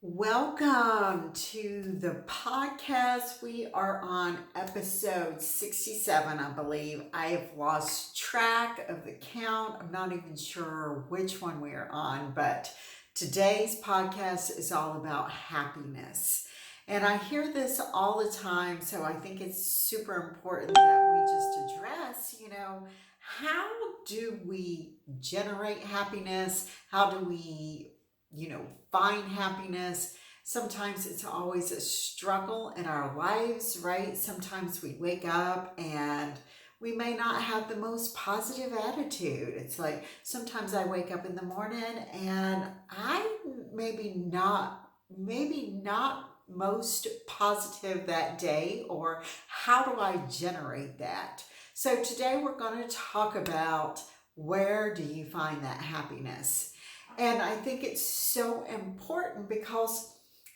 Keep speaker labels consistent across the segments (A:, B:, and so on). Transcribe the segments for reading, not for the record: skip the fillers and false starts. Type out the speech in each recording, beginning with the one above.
A: Welcome to the podcast. We are on episode 67, I believe. I have lost track of the count. I'm not even sure which one we are on, but today's podcast is all about happiness. And I hear this all the time, so I think it's super important that we just address, how do we generate happiness? How do we find happiness? Sometimes it's always a struggle in our lives, right? Sometimes we wake up and we may not have the most positive attitude. It's like sometimes I wake up in the morning and I maybe not most positive that day, or how do I generate that? So today we're going to talk about, where do you find that happiness? And I think it's so important because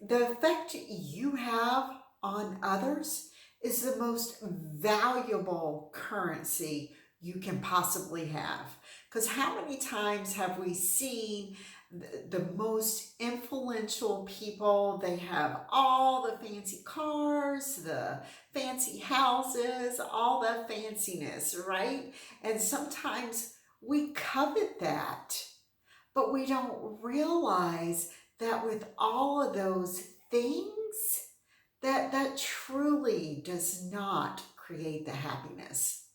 A: the effect you have on others is the most valuable currency you can possibly have. Because how many times have we seen the most influential people? They have all the fancy cars, the fancy houses, all the fanciness, right? And sometimes we covet that, but we don't realize that with all of those things, that truly does not create the happiness.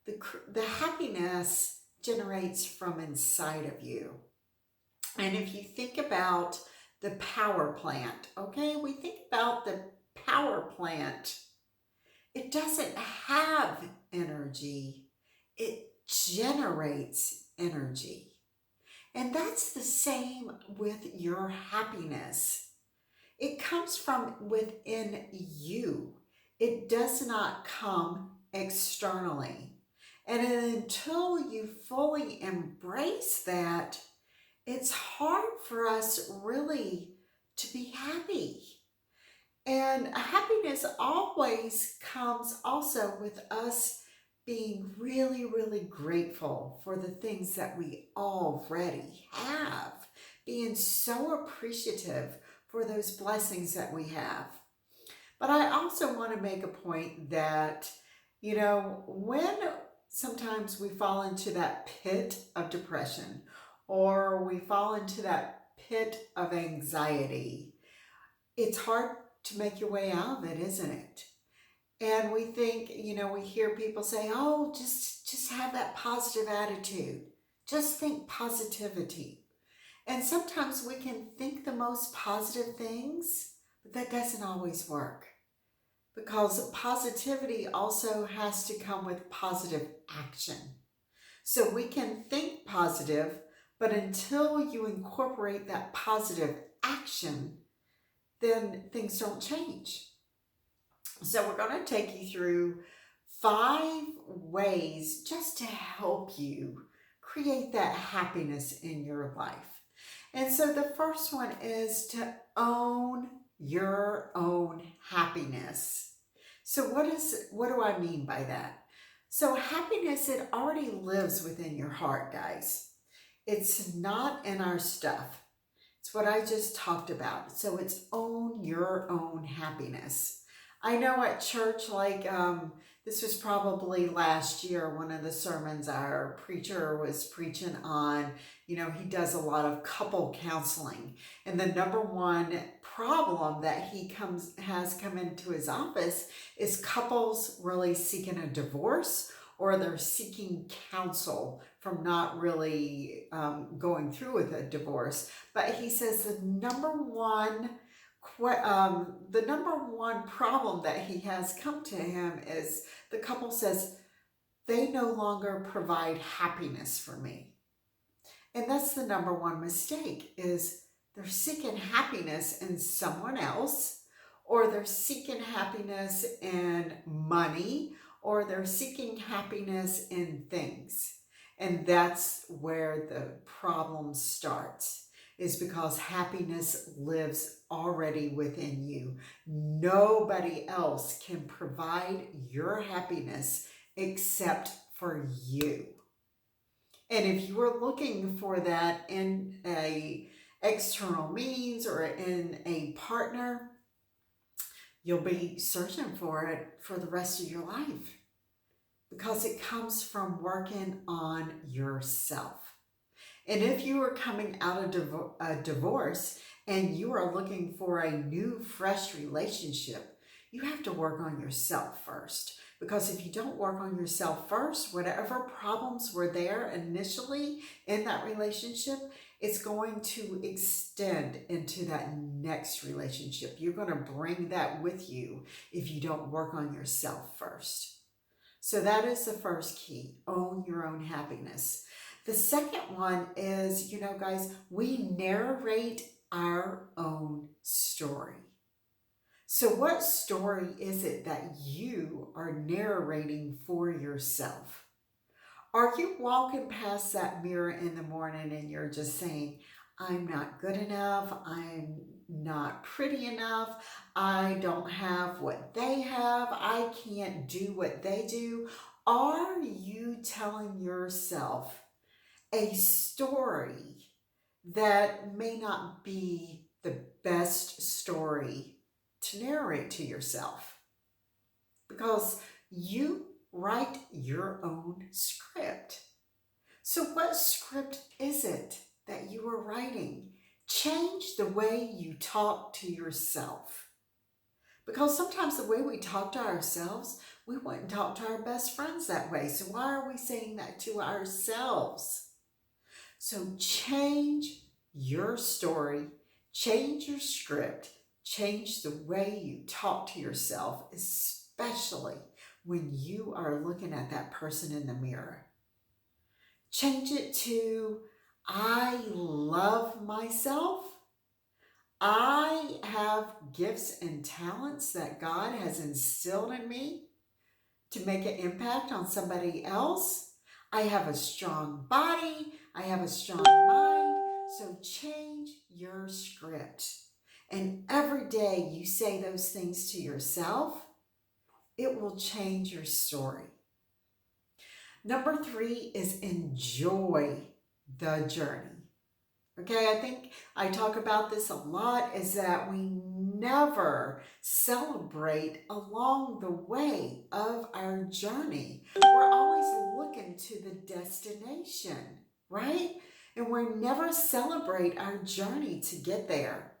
A: The happiness generates from inside of you. And if you think about the power plant, okay, we think about the power plant. It doesn't have energy, it generates energy. And that's the same with your happiness. It comes from within you. It does not come externally. And until you fully embrace that, it's hard for us really to be happy. And happiness always comes also with us being really, really grateful for the things that we already have, being so appreciative for those blessings that we have. But I also want to make a point that, when sometimes we fall into that pit of depression, or we fall into that pit of anxiety, it's hard to make your way out of it, isn't it? And we think, we hear people say, "Oh, just have that positive attitude. Just think positivity." And sometimes we can think the most positive things, but that doesn't always work, because positivity also has to come with positive action. So we can think positive, but until you incorporate that positive action, then things don't change. So we're going to take you through 5 ways just to help you create that happiness in your life. And so the first one is to own your own happiness. So what do I mean by that? So happiness, it already lives within your heart, guys. It's not in our stuff. It's what I just talked about. So it's own your own happiness. I know at church, this was probably last year, one of the sermons our preacher was preaching on, he does a lot of couple counseling. And the number one problem that has come into his office is couples really seeking a divorce, or they're seeking counsel from not really going through with a divorce. But he says the number one problem that he has come to him is the couple says, "They no longer provide happiness for me." And that's the number one mistake, is they're seeking happiness in someone else, or they're seeking happiness in money, or they're seeking happiness in things. And that's where the problem starts, is because happiness lives already within you. Nobody else can provide your happiness except for you. And if you are looking for that in external means or in a partner, you'll be searching for it for the rest of your life because it comes from working on yourself. And if you are coming out of a divorce and you are looking for a new, fresh relationship, you have to work on yourself first. Because if you don't work on yourself first, whatever problems were there initially in that relationship, it's going to extend into that next relationship. You're going to bring that with you if you don't work on yourself first. So that is the first key. Own your own happiness. The second one is, guys, we narrate our own story. So what story is it that you are narrating for yourself? Are you walking past that mirror in the morning and you're just saying, I'm not good enough, I'm not pretty enough, I don't have what they have, I can't do what they do? Are you telling yourself a story that may not be the best story to narrate to yourself? Because you write your own script. So what script is it that you are writing? Change the way you talk to yourself. Because sometimes the way we talk to ourselves, we wouldn't talk to our best friends that way. So why are we saying that to ourselves? So change your story, change your script, change the way you talk to yourself, especially when you are looking at that person in the mirror. Change it to, I love myself. I have gifts and talents that God has instilled in me to make an impact on somebody else. I have a strong body. I have a strong mind. So change your script. And every day you say those things to yourself, it will change your story. Number 3 is enjoy the journey. Okay, I think I talk about this a lot, is that we never celebrate along the way of our journey. We're always looking to the destination, right? And we never celebrate our journey to get there.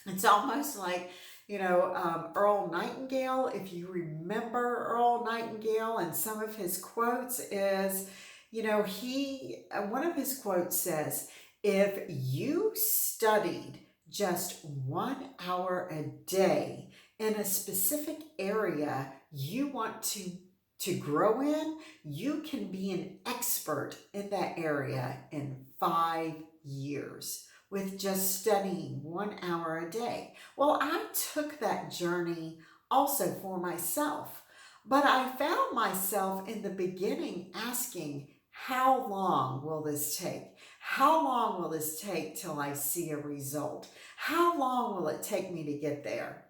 A: It's almost like, Earl Nightingale. If you remember Earl Nightingale, and some of his quotes is, one of his quotes says, if you studied just 1 hour a day in a specific area you want to grow in, you can be an expert in that area in 5 years with just studying 1 hour a day. Well, I took that journey also for myself, but I found myself in the beginning asking, how long will this take? How long will this take till I see a result? How long will it take me to get there?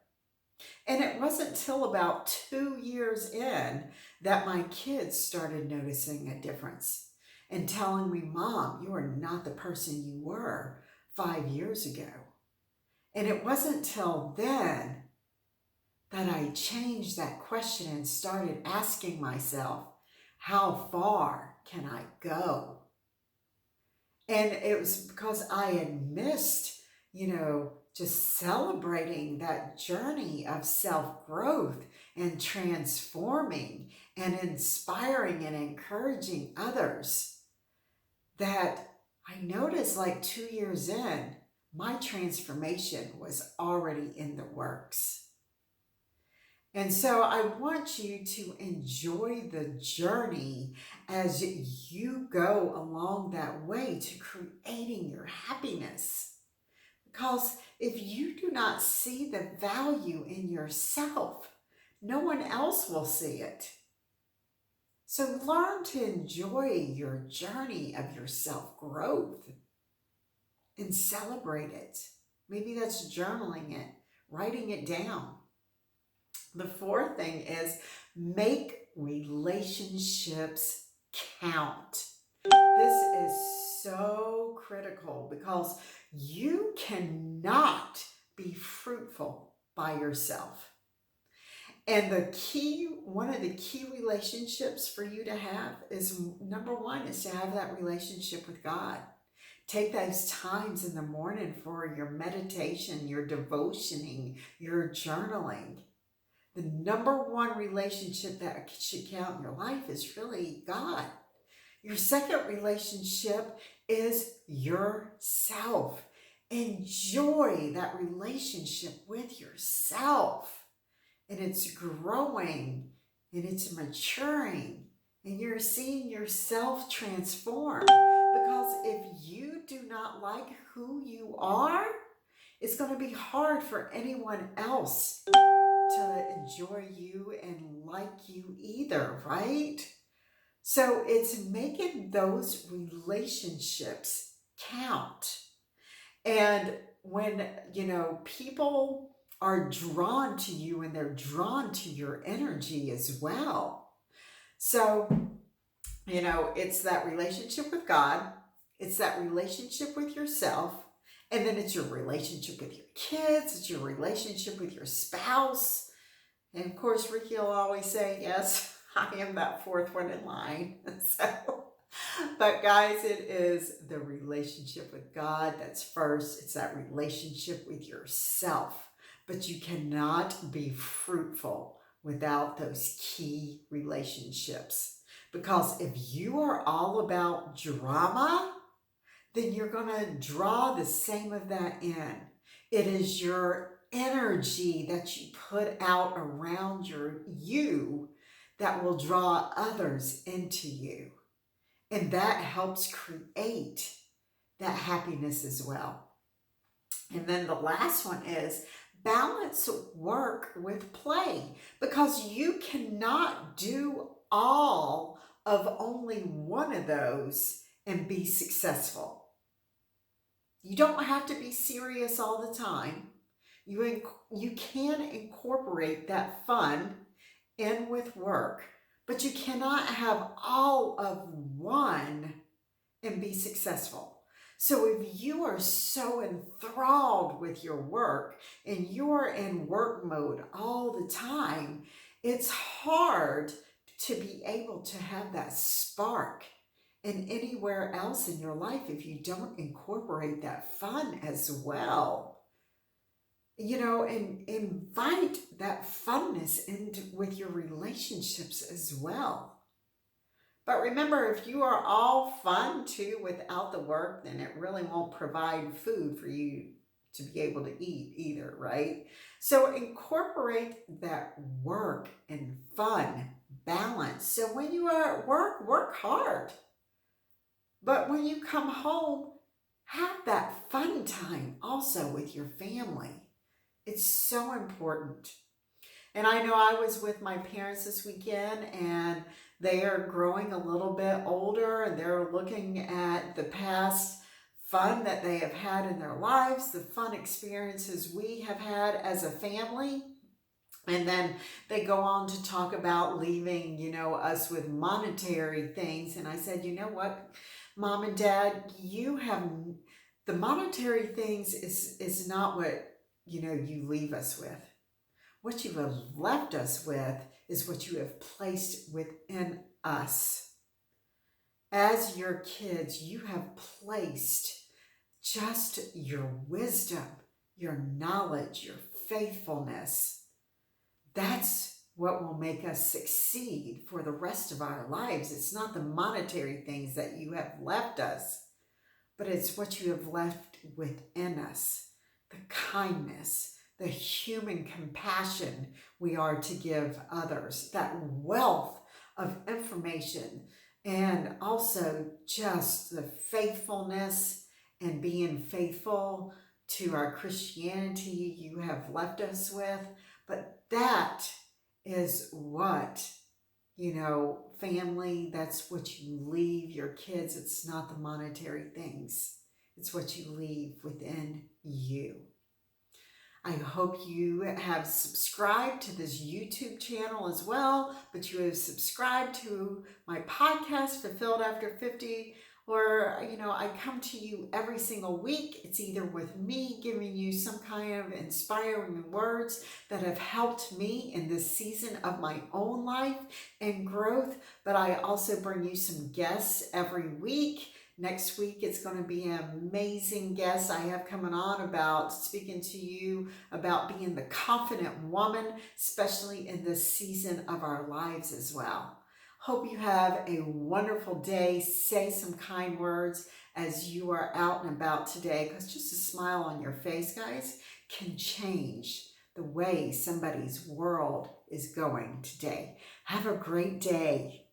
A: And it wasn't till about 2 years in that my kids started noticing a difference and telling me, Mom, you are not the person you were 5 years ago. And it wasn't till then that I changed that question and started asking myself, how far can I go? And it was because I had missed, just celebrating that journey of self-growth and transforming and inspiring and encouraging others, that I noticed like 2 years in, my transformation was already in the works. And so I want you to enjoy the journey as you go along that way to creating your happiness. Because if you do not see the value in yourself, no one else will see it. So learn to enjoy your journey of your self-growth and celebrate it. Maybe that's journaling it, writing it down. The 4th thing is make relationships count. This is so critical because you cannot be fruitful by yourself. And one of the key relationships for you to have is number one is to have that relationship with God. Take those times in the morning for your meditation, your devotioning, your journaling. The number one relationship that should count in your life is really God. Your second relationship is yourself. Enjoy that relationship with yourself. And it's growing and it's maturing and you're seeing yourself transform. Because if you do not like who you are, it's going to be hard for anyone else to enjoy you and like you either, right? So it's making those relationships count. And when, people are drawn to you and they're drawn to your energy as well. So, it's that relationship with God, it's that relationship with yourself, and then it's your relationship with your kids, it's your relationship with your spouse. And of course, Ricky will always say, yes, I am that fourth one in line. But guys, it is the relationship with God that's first. It's that relationship with yourself. But you cannot be fruitful without those key relationships. Because if you are all about drama, then you're going to draw the same of that in. It is your energy that you put out around you that will draw others into you. And that helps create that happiness as well. And then the last one is balance work with play, because you cannot do all of only one of those and be successful. You don't have to be serious all the time. You can incorporate that fun in with work, but you cannot have all of one and be successful. So if you are so enthralled with your work and you're in work mode all the time, it's hard to be able to have that spark in anywhere else in your life if you don't incorporate that fun as well. And invite that funness into with your relationships as well. But remember, if you are all fun too without the work, then it really won't provide food for you to be able to eat either, right? So incorporate that work and fun balance. So when you are at work hard. But when you come home, have that fun time also with your family. It's so important. And I know I was with my parents this weekend, and they are growing a little bit older, and they're looking at the past fun that they have had in their lives, the fun experiences we have had as a family. And then they go on to talk about leaving, us with monetary things. And I said, you know what, Mom and Dad, you have the monetary things is not what you leave us with. What you have left us with is what you have placed within us. As your kids, you have placed just your wisdom, your knowledge, your faithfulness. That's what will make us succeed for the rest of our lives. It's not the monetary things that you have left us, but it's what you have left within us. The kindness, the human compassion we are to give others, that wealth of information, and also just the faithfulness and being faithful to our Christianity you have left us with. But that is what, family, that's what you leave your kids. It's not the monetary things. It's what you leave within you. I hope you have subscribed to this YouTube channel as well, but you have subscribed to my podcast, Fulfilled After 50, Or, I come to you every single week. It's either with me giving you some kind of inspiring words that have helped me in this season of my own life and growth, but I also bring you some guests every week. Next week, it's going to be an amazing guest I have coming on about speaking to you about being the confident woman, especially in this season of our lives as well. Hope you have a wonderful day. Say some kind words as you are out and about today, because just a smile on your face, guys, can change the way somebody's world is going today. Have a great day.